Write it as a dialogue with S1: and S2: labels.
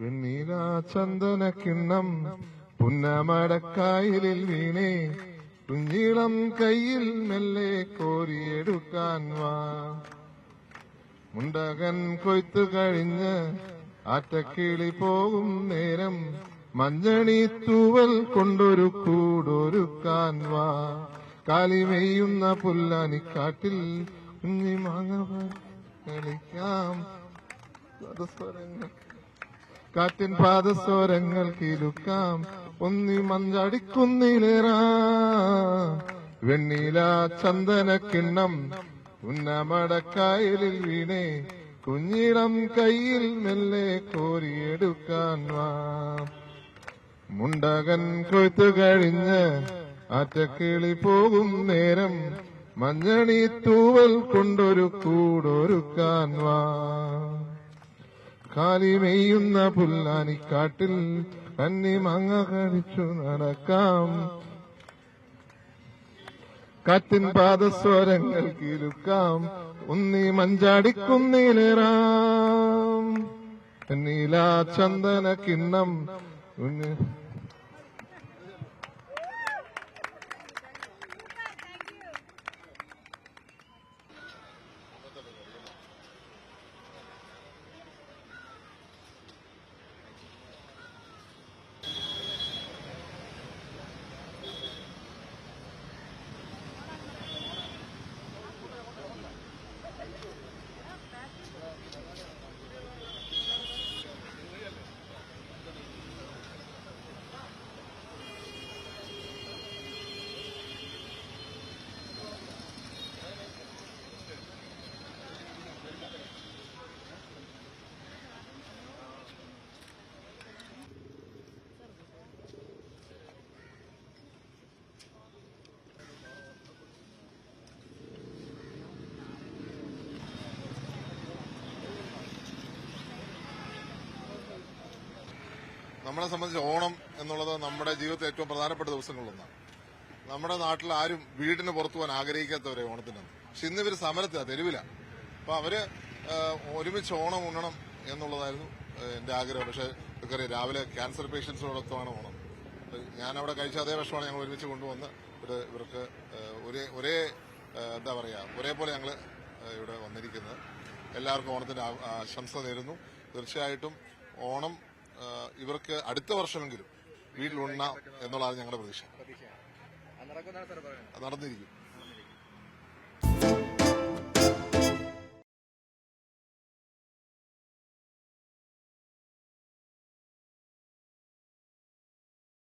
S1: വെണ്ണീല ചന്ദന കിണ്ണം പുന്നമടക്കായലിൽ വീണേ കുഞ്ഞിളം കയ്യിൽ മെല്ലെ കോരിയെടുക്കാൻ വാ. മുണ്ടകൻ കൊയ്ത്തു കഴിഞ്ഞ് ആറ്റക്കിളി പോകും നേരം മഞ്ഞണി തൂവൽ കൊണ്ടൊരു കൂടൊരുക്കാൻ വാ. കാലിമെയ്യുന്ന പുല്ലാനിക്കാട്ടിൽ കുഞ്ഞി മാങ്ങ കളിക്കാം. കാറ്റിൻ പാദസ്വരങ്ങൾ കിലുക്കാം. ഒന്നി മഞ്ചടിക്കുന്നിലേറാ. വെണ്ണീല ചന്ദന കിണ്ണം ഉന്നമടക്കായലിൽ വീണേ കുഞ്ഞിളം കയ്യിൽ മെല്ലെ കോരിയെടുക്കാൻ വാ. മുണ്ടകൻ കൊയ്ത്തു കഴിഞ്ഞ് ആറ്റക്കിളി പോകും നേരം മഞ്ഞണി തൂവൽ കൊണ്ടൊരു കൂടൊരുക്കാൻ വാ. കാലിമെയ്യുന്ന പുല്ലാനിക്കാട്ടിൽ കന്നി മങ്ങ കഴിച്ചു നടക്കാം. കാറ്റിൻ പാദസ്വരങ്ങൾ കിലുക്കാം. ഉന്നി മഞ്ചാടിക്കുന്നിലേറാം. നീല ചന്ദന കിണ്ണം
S2: നമ്മളെ സംബന്ധിച്ച് ഓണം എന്നുള്ളത് നമ്മുടെ ജീവിതത്തിൽ ഏറ്റവും പ്രധാനപ്പെട്ട ദിവസങ്ങളിലൊന്നാണ്. നമ്മുടെ നാട്ടിൽ ആരും വീടിന് പുറത്തു പോകാൻ ആഗ്രഹിക്കാത്തവരെ ഓണത്തിനാണ്. പക്ഷെ ഇന്ന് ഇവർ സമരത്തിലാണ്, തെരുവിലാണ്. അപ്പൊ അവര് ഒരുമിച്ച് ഓണം ഉണ്ണണം എന്നുള്ളതായിരുന്നു എന്റെ ആഗ്രഹം. പക്ഷെ ഇവർക്കറിയാം, രാവിലെ ക്യാൻസർ പേഷ്യൻസിനോടൊപ്പമാണ് ഓണം. ഞാൻ അവിടെ കഴിച്ച അതേ ഭക്ഷണമാണ് ഞങ്ങൾ ഒരുമിച്ച് കൊണ്ടുവന്ന് ഇവർക്ക് ഒരേ എന്താ പറയാ ഒരേപോലെ ഞങ്ങൾ ഇവിടെ വന്നിരിക്കുന്നത്. എല്ലാവർക്കും ഓണത്തിന്റെ ആശംസ നേരുന്നു. തീർച്ചയായിട്ടും ഓണം ഇവർക്ക് അടുത്ത വർഷമെങ്കിലും വീട്ടിലുണ്ണാം എന്നുള്ളതാണ് ഞങ്ങളുടെ പ്രതീക്ഷ. നടന്നിരിക്കും.